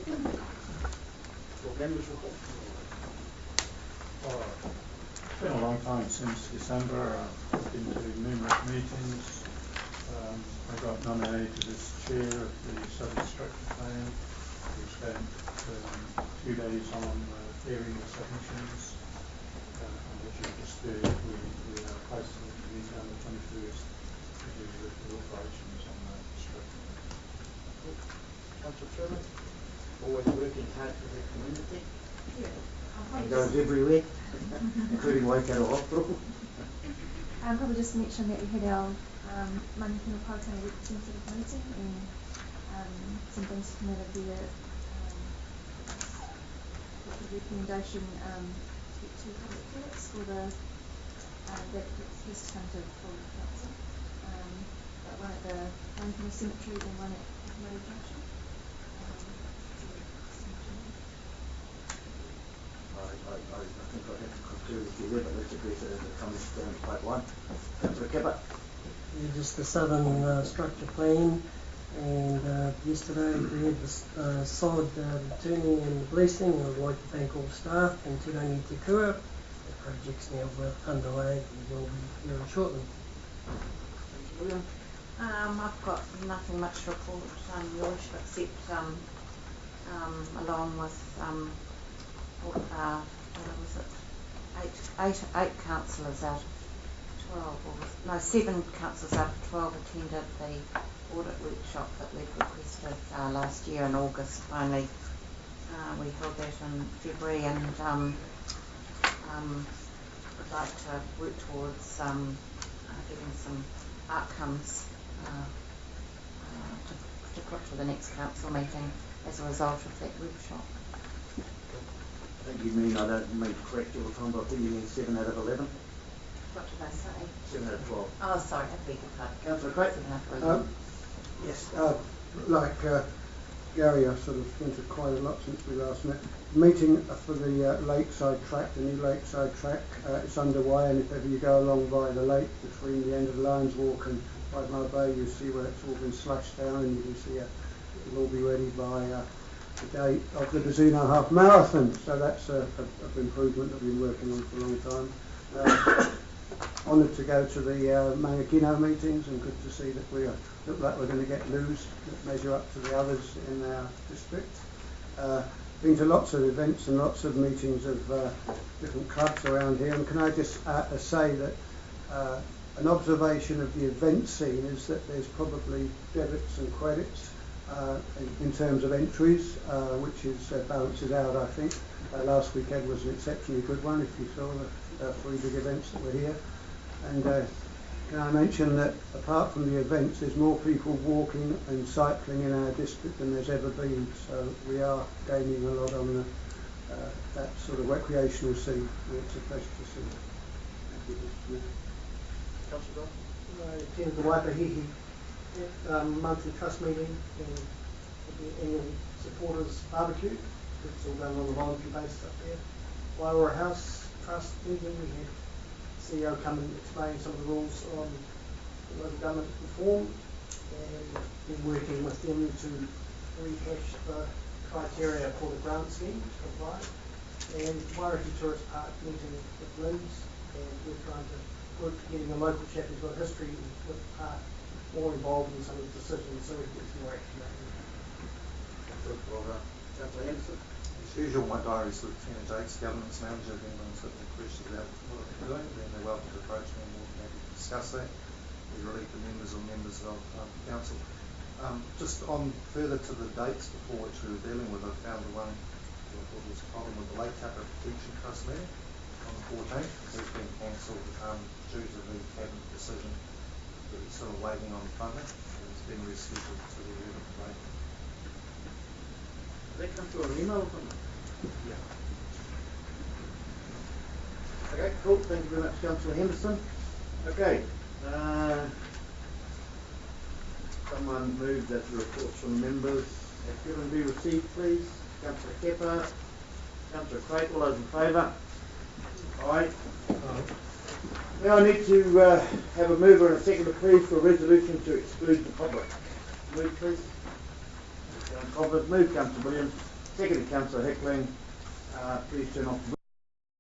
It's been a long time since December. I've been to numerous meetings. I got nominated as chair of the sub-structure plan. We spent 2 days on hearing the submissions. And as you just heard, we are posting the meeting on the 21st to do the operations on the structure. Councillor Chairman, always working hard for the community. Yeah. And goes everywhere, including Waikato Hospital. I'll probably just mention that we had our Mangakino Pouakani representative meeting, and some things came out of there. The recommendation to get 2 public toilets for the that has to come to full council. One at the Mangakino Cemetery and one at Murray Junction. I think I have to concur with you there, but let's address it as it comes down the pipeline. Councillor Kipper. Yeah, just the southern structure plan, and yesterday we had the solid turning and blessing. I'd like to thank all staff and Turangi-Tongariro. The project's now underway and will be very shortly. William. I've got nothing much to report, Your Worship, except along with what was it? Eight councillors out of 12, or no, 7 councillors out of 12 attended the audit workshop that we'd requested last year in August. Finally, we held that in February, and would like to work towards getting some outcomes to put to the next council meeting as a result of that workshop. I think you mean, I don't mean to correct you all the time, but I think you mean 7 out of 11? What did I say? 7 out of 12. Oh, sorry, I beg your pardon. Councillor Craig. Yes, like Gary, I've sort of spent quite a lot since we last met. Meeting for the lakeside track, the new lakeside track, it's underway, and if ever you go along by the lake between the end of Lions Walk and Waitemata Bay, you see where it's all been slashed down, and you can see it'll all be ready by the date of the Brazino Half Marathon. So that's an improvement that we've been working on for a long time. Honoured to go to the Mangakino meetings, and good to see that we look like we're going to get loose that measure up to the others in our district. Been to lots of events and lots of meetings of different clubs around here, and can I just say that an observation of the event scene is that there's probably debits and credits in terms of entries, which is balances out, I think. Last weekend was an exceptionally good one, if you saw the 3 big events that were here. And can I mention that apart from the events, there's more people walking and cycling in our district than there's ever been, so we are gaining a lot on that sort of recreational scene, and it's a pleasure to see. Thank you. Councillor Don. I attended the hiahia monthly trust meeting and the annual supporters barbecue. It's all done on a voluntary basis up there. Waiora House Trust meeting, we had CEO come and explain some of the rules on the local government reform, and been working with them to rehash the criteria for the grant scheme to apply. And Wairakei Tourist Park meeting with Limbs, and we're trying to work getting a local chap who's got history with the park more involved in some of the decisions, so we get some more action out of it. Councillor Henderson. As usual, my diary is with Tina Jakes, Governance Manager. If anyone's got any questions about what they're doing, then they're welcome to approach me, and we'll maybe discuss that. We relieve the members or members of council. Just on further to the dates before which we were dealing with, I found the one that I thought was a problem with the Lake Taupo Protection Trust meeting on the 14th. It has been cancelled due to the cabinet decision. But it's sort of waiting on funding. It's been rescheduled to the 11th of April. Did they come through an email from them? Yeah. Okay, cool. Thank you very much, Councillor Henderson. Okay. Someone moved that the reports from the members have be received, please. Councillor Kepper, Councillor Craig, all those in favour? Aye. Now I need to have a mover and a seconder, please, for a resolution to exclude the public. Move, please. Move, Councillor Williams. Seconded Councillor Hickling. Please turn off the